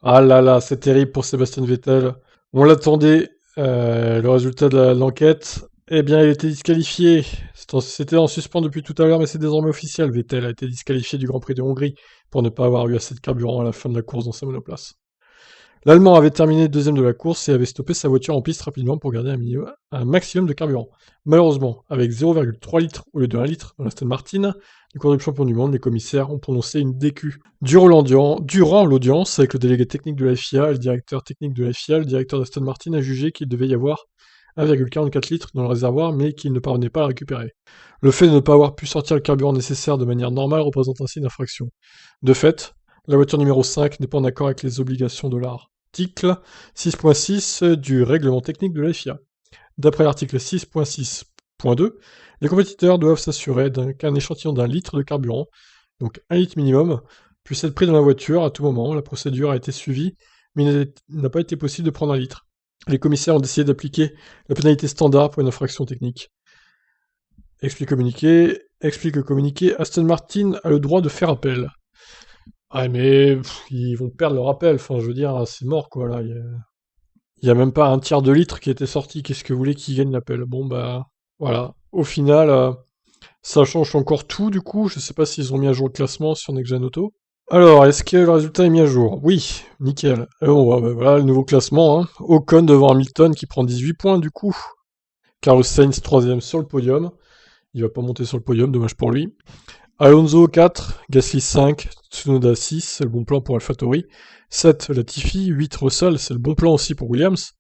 Ah là là, c'est terrible pour Sébastien Vettel. On l'attendait, le résultat de l'enquête. Eh bien, il a été disqualifié. C'était en suspens depuis tout à l'heure, mais c'est désormais officiel. Vettel a été disqualifié du Grand Prix de Hongrie pour ne pas avoir eu assez de carburant à la fin de la course dans sa monoplace. L'Allemand avait terminé deuxième de la course et avait stoppé sa voiture en piste rapidement pour garder un maximum de carburant. Malheureusement, avec 0,3 litres au lieu de 1 litre dans l'Aston Martin, du cours du champion du monde, les commissaires ont prononcé une DQ. Durant l'audience, avec le délégué technique de la FIA et le directeur technique de la FIA, le directeur d'Aston Martin a jugé qu'il devait y avoir 1,44 litres dans le réservoir, mais qu'il ne parvenait pas à le récupérer. Le fait de ne pas avoir pu sortir le carburant nécessaire de manière normale représente ainsi une infraction. De fait, la voiture numéro 5 n'est pas en accord avec les obligations de l'art. Article 6.6 du règlement technique de la FIA. D'après l'article 6.6.2, les compétiteurs doivent s'assurer qu'un échantillon d'1 litre de carburant, donc 1 litre minimum, puisse être pris dans la voiture à tout moment. La procédure a été suivie, mais il n'a pas été possible de prendre 1 litre. Les commissaires ont décidé d'appliquer la pénalité standard pour une infraction technique. Explique le communiqué, Aston Martin a le droit de faire appel. Ah mais ils vont perdre leur appel, enfin je veux dire, c'est mort quoi là. Il y a même pas un tiers de litre qui était sorti, qu'est-ce que vous voulez qu'ils gagnent l'appel? Bon bah voilà. Au final, ça change encore tout du coup, je sais pas s'ils ont mis à jour le classement sur Next Gen Auto. Alors, est-ce que le résultat est mis à jour? Oui, nickel. Bon, bah, voilà le nouveau classement, hein. Ocon devant Hamilton qui prend 18 points du coup. Carlos Sainz 3ème sur le podium. Il va pas monter sur le podium, dommage pour lui. Alonso 4, Gasly 5, Tsunoda 6, c'est le bon plan pour AlphaTauri. 7, Latifi, 8, Russell, c'est le bon plan aussi pour Williams.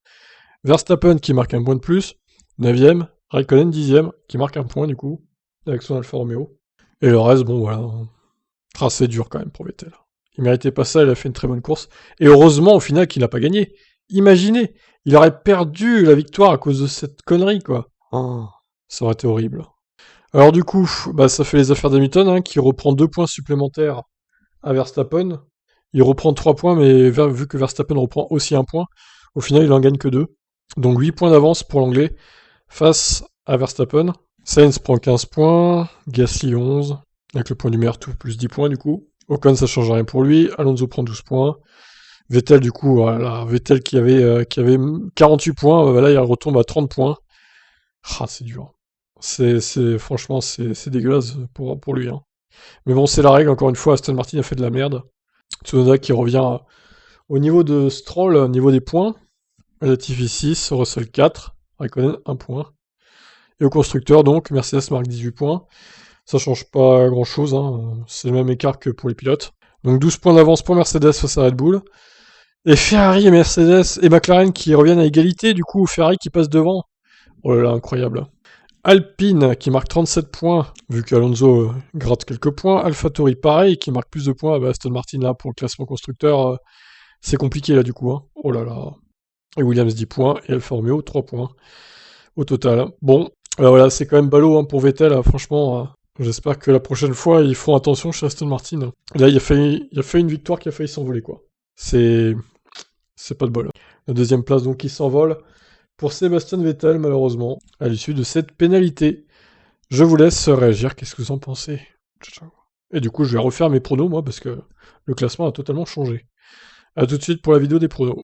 Verstappen qui marque un point de plus. 9ème, Raikkonen 10ème, qui marque un point du coup, avec son Alfa Romeo. Et le reste, bon voilà, tracé dur quand même pour Vettel. Il méritait pas ça, il a fait une très bonne course. Et heureusement au final qu'il n'a pas gagné. Imaginez, il aurait perdu la victoire à cause de cette connerie quoi. Oh, ça aurait été horrible. Alors du coup, bah, ça fait les affaires d'Hamilton, hein, qui reprend 2 points supplémentaires à Verstappen. Il reprend 3 points, mais vu que Verstappen reprend aussi 1 point, au final il en gagne que 2. Donc 8 points d'avance pour l'anglais face à Verstappen. Sainz prend 15 points, Gasly 11, avec le point du meilleur tout plus 10 points du coup. Ocon ça change rien pour lui, Alonso prend 12 points. Vettel du coup, voilà, Vettel qui avait 48 points, là il retombe à 30 points. Ah c'est dur. Franchement, c'est dégueulasse pour lui. Hein. Mais bon, c'est la règle, encore une fois, Aston Martin a fait de la merde. Tsunoda qui revient au niveau de Stroll, au niveau des points. Latifi 6, Russell 4, Raikkonen 1 point. Et au constructeur, donc, Mercedes marque 18 points. Ça change pas grand-chose, hein. C'est le même écart que pour les pilotes. Donc 12 points d'avance pour Mercedes face à Red Bull. Et Ferrari et Mercedes et McLaren qui reviennent à égalité, du coup, Ferrari qui passe devant. Oh là là, incroyable. Alpine qui marque 37 points, vu qu'Alonso gratte quelques points. AlphaTauri pareil, qui marque plus de points. Bah, Aston Martin là pour le classement constructeur, c'est compliqué là du coup. Hein. Oh là là. Et Williams 10 points et Alfa Romeo 3 points au total. Bon, voilà, c'est quand même ballot hein, pour Vettel. Franchement, j'espère que la prochaine fois ils feront attention chez Aston Martin. Là, il a fait une victoire qui a failli s'envoler quoi. C'est pas de bol. La deuxième place donc qui s'envole pour Sébastien Vettel, malheureusement, à l'issue de cette pénalité. Je vous laisse réagir, qu'est-ce que vous en pensez? Ciao. Et du coup, je vais refaire mes pronos, moi, parce que le classement a totalement changé. A tout de suite pour la vidéo des pronos.